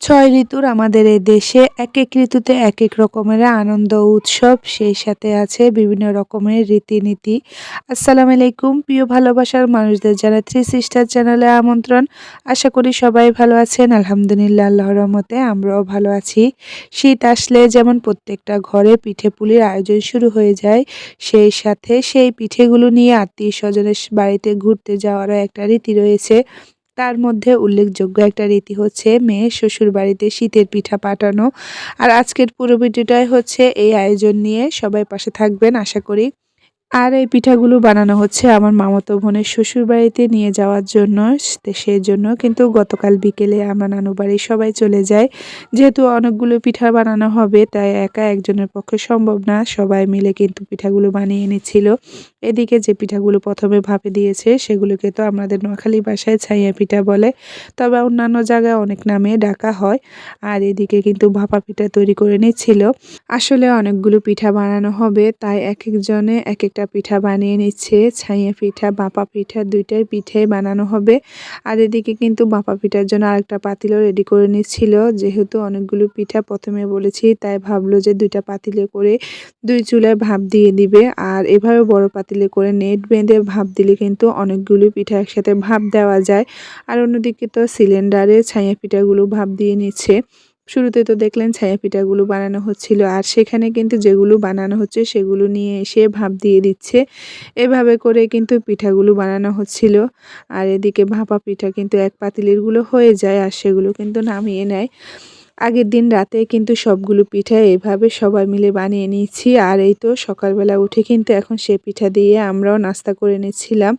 ছয় ঋতুর আমাদের এই দেশে এক এক ঋতুতে এক এক রকমের আনন্দ উৎসব, সেই সাথে আছে বিভিন্ন রকমের রীতিনীতি। আসসালামু আলাইকুম প্রিয় ভালোবাসার মানুষদের, যারা থ্রি সিস্টার চ্যানেলে আমন্ত্রণ। আশা করি সবাই ভালো আছেন। আলহামদুলিল্লাহ, আল্লাহর রহমতে আমরাও ভালো আছি। শীত আসলে যেমন প্রত্যেকটা ঘরে পিঠে পুলির আয়োজন শুরু হয়ে যায়, সেই সাথে সেই পিঠেগুলো নিয়ে আত্মীয় স্বজনের বাড়িতে ঘুরতে যাওয়ারও একটা রীতি রয়েছে। তার মধ্যে উল্লেখযোগ্য একটা রীতি হচ্ছে মেয়ের শ্বশুর বাড়িতে শীতের পিঠা পাঠানো। আর আজকের পুরো ভিডিওটাই হচ্ছে এই আয়োজন নিয়ে। সবাই পাশে থাকবেন আশা করি। আর এই পিঠাগুলো বানানো হচ্ছে আমার মামাতো বোনের শ্বশুরবাড়িতে নিয়ে যাওয়ার জন্য। সেজন্য কিন্তু গতকাল বিকেলে আমরা নানু বাড়ি সবাই চলে যাই। যেহেতু অনেকগুলো পিঠা বানানো হবে, তাই একা একজনের পক্ষে সম্ভব না। সবাই মিলে কিন্তু পিঠাগুলো বানিয়ে নিচ্ছিল। এদিকে যে পিঠাগুলো প্রথমে ভাপে দিয়েছে, সেগুলোকে তো আমাদের নোয়াখালী ভাষায় ছাইয়া পিঠা বলে, তবে অন্যান্য জায়গায় অনেক নামে ডাকা হয়। আর এদিকে কিন্তু ভাপা পিঠা তৈরি করে নিচ্ছিল। আসলে অনেকগুলো পিঠা বানানো হবে, তাই এক একজনে এক একটা পিঠা বানিয়ে নিচ্ছে। ছাইয়া পিঠা, ভাপা পিঠা, দুইটাই পিঠাই বানানো হবে। আর এদিকে কিন্তু ভাপা পিঠার জন্য আরেকটা পাতিলও রেডি করে নিচ্ছিল। যেহেতু অনেকগুলো পিঠা প্রথমে বলেছি, তাই ভাবলো যে দুইটা পাতিলে করে দুই চুলায় ভাপ দিয়ে দিবে। আর এভাবে বড় পাতিলে করে নেট বেঁধে ভাপ দিলে কিন্তু অনেকগুলো পিঠা একসাথে ভাপ দেওয়া যায়। আর অন্যদিকে তো সিলিন্ডারে ছাইয়া পিঠাগুলো ভাপ দিয়ে নিচ্ছে। শুরুতে তো দেখলেন ছায়া পিঠাগুলো বানানো হচ্ছিল, আর সেখানে কিন্তু যেগুলো বানানো হচ্ছে সেগুলো নিয়ে এসে ভাপ দিয়ে দিচ্ছে। এভাবে করে কিন্তু পিঠাগুলো বানানো হচ্ছিল। আর এদিকে ভাপা পিঠা কিন্তু এক পাতিলের গুলো হয়ে যায়, আর সেগুলো কিন্তু নামিয়ে নেয়। আগের দিন রাতে কিন্তু সবগুলো পিঠা এভাবে সবাই মিলে বানিয়ে নিয়েছি। আর এই তো সকালবেলা উঠে কিন্তু এখন সে পিঠা দিয়ে আমরাও নাস্তা করে নিচ্ছিলাম।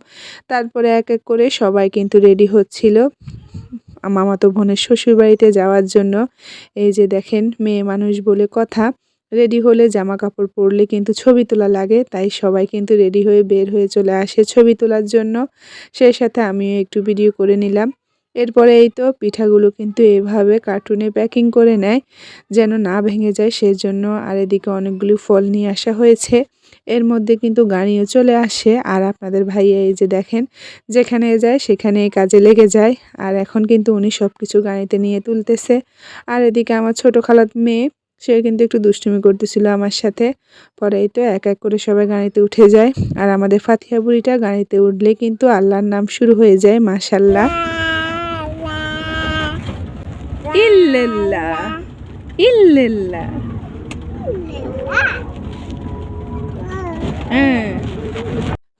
তারপরে এক এক করে সবাই কিন্তু রেডি হচ্ছিল মামাতো বোনের শ্বশুরবাড়িতে যাওয়ার জন্য। এই যে দেখেন, মেয়ে মানুষ বলে কথা, রেডি হলে জামা কাপড় পরলে কিন্তু ছবি তোলা লাগে, তাই সবাই কিন্তু রেডি হয়ে বের হয়ে চলে আসে ছবি তোলার জন্য। সেই সাথে আমিও একটু ভিডিও করে নিলাম। এরপরে এই তো পিঠাগুলো কিন্তু এভাবে কার্টুনে প্যাকিং করে নেয় যেন না ভেঙে যায় সেজন্য। আর এদিকে অনেকগুলো ফল নিয়ে আসা হয়েছে। এর মধ্যে কিন্তু গাড়িও চলে আসে। আর আপনাদের ভাইয়া এই যে দেখেন, যেখানে যায় সেখানে কাজে লেগে যায়। আর এখন কিন্তু উনি সব কিছু গাড়িতে নিয়ে তুলতেছে। আর এদিকে আমার ছোট খালাত মেয়ে, সে কিন্তু একটু দুষ্টুমি করতেছিল আমার সাথে। পরে এই তো এক এক করে সবাই গাড়িতে উঠে যায়। আর আমাদের ফাতিহা বুড়িটা গাড়িতে উঠলে কিন্তু আল্লাহর নাম শুরু হয়ে যায়, মাশাল্লাহ। ইল্লাল্লাহ ইল্লাল্লাহ। হ্যাঁ,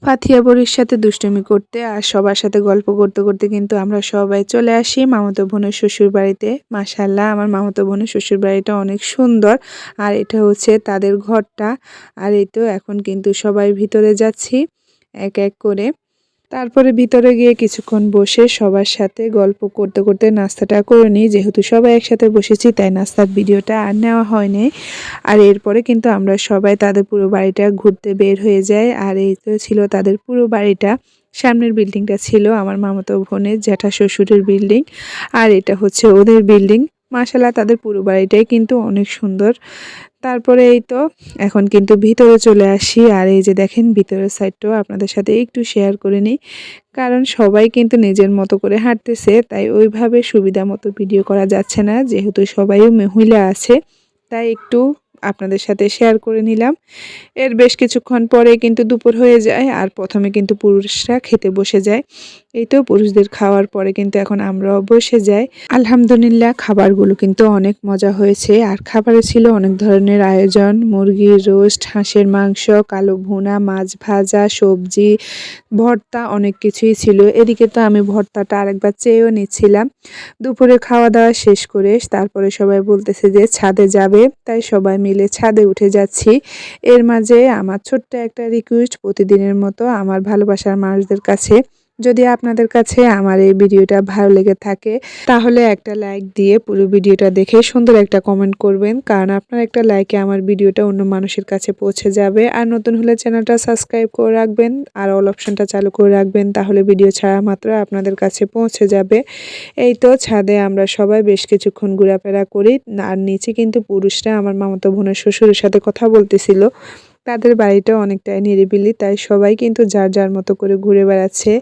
ফাথিয়া বুড়ির সাথে দুষ্টুমি করতে আর সবার সাথে গল্প করতে করতে কিন্তু আমরা সবাই চলে আসি মামাতো বোনের শ্বশুর বাড়িতে। মাশাল্লাহ, আমার মামাতো বোনের শ্বশুর বাড়িটা অনেক সুন্দর। আর এটা হচ্ছে তাদের ঘরটা। আর এই তো এখন কিন্তু সবাই ভিতরে যাচ্ছি এক এক করে। তারপরে ভিতরে গিয়ে কিছুক্ষণ বসে সবার সাথে গল্প করতে করতে নাস্তাটা করে নিই। যেহেতু সবাই একসাথে বসেছি, তাই নাস্তার ভিডিওটা আর নেওয়া হয়নি। আর এরপরে কিন্তু আমরা সবাই তাদের পুরো বাড়িটা ঘুরতে বের হয়ে যাই। আর এই তো ছিল তাদের পুরো বাড়িটা। সামনের বিল্ডিংটা ছিল আমার মামাতো বোনের জ্যাঠা শ্বশুরের বিল্ডিং, আর এটা হচ্ছে ওদের বিল্ডিং। মাশাআল্লাহ, তাদের পুরো বাড়িটাই কিন্তু অনেক সুন্দর। তারপরে এই তো এখন কিন্তু ভিতরে চলে আসি। আর এই যে দেখেন, ভিতরের সাইডটাও আপনাদের সাথে একটু শেয়ার করে নিই, কারণ সবাই কিন্তু নিজের মতো করে হাঁটতেছে, তাই ওইভাবে সুবিধা মতো ভিডিও করা যাচ্ছে না। যেহেতু সবাই মহিলা আছে, তাই একটু আপনাদের সাথে শেয়ার করে নিলাম। এর বেশ কিছুক্ষণ পরে কিন্তু দুপুর হয়ে যায়। আর প্রথমে কিন্তু পুরুষরা খেতে বসে যায়। এই তো পুরুষদের খাওয়ার পরে কিন্তু এখন আমরাও বসে যাই। আলহামদুলিল্লাহ, খাবারগুলো কিন্তু অনেক মজা হয়েছে। আর খাবারে ছিল অনেক ধরনের আয়োজন, মুরগির রোস্ট, হাঁসের মাংস, কালো ভুনা, মাছ ভাজা, সবজি, ভর্তা, অনেক কিছুই ছিল। এদিকে তো আমি ভর্তাটা আরেকবার চেয়েও নিচ্ছিলাম। দুপুরে খাওয়া দাওয়া শেষ করে তারপরে সবাই বলতেছে যে ছাদে যাবে, তাই সবাই মিলে ছাদে উঠে যাচ্ছি। এর মাঝে আমার ছোট্ট একটা রিকোয়েস্ট, প্রতিদিনের মতো আমার ভালোবাসার মানুষদের কাছে, যদি আপনাদের কাছে আমার এই ভিডিওটা ভালো লেগে থাকে, তাহলে একটা লাইক দিয়ে পুরো ভিডিওটা দেখে সুন্দর একটা কমেন্ট করবেন, কারণ আপনার একটা লাইকে আমার ভিডিওটা অন্য মানুষের কাছে পৌঁছে যাবে। আর নতুন হলে চ্যানেলটা সাবস্ক্রাইব করে রাখবেন, আর অল অপশনটা চালু করে রাখবেন, তাহলে ভিডিও ছাড়া মাত্র আপনাদের কাছে পৌঁছে যাবে। এই তো ছাদে আমরা সবাই বেশ কিছুক্ষণ ঘোরাফেরা করি। আর নিচে কিন্তু পুরুষরা আমার মামাতো বোনের শ্বশুরের সাথে কথা বলতেছিল। তাদের বাড়িটাও অনেকটাই নিরিবিলি, তাই সবাই কিন্তু যার যার মতো করে ঘুরে বেড়াচ্ছে।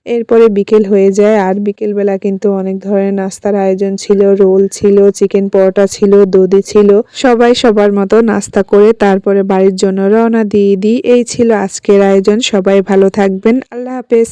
এরপরে বিকেল হয়ে যায় আর বিকেলবেলা কিন্তু অনেক ধরনের নাস্তার আয়োজন ছিল, রোল ছিল, চিকেন পরোটা ছিল, দধি ছিল। সবাই সবার মতো নাস্তা করে তারপরে বাড়ির জন্য রওনা দিয়ে দিই। এই ছিল আজকের আয়োজন। সবাই ভালো থাকবেন। আল্লাহ হাফেজ।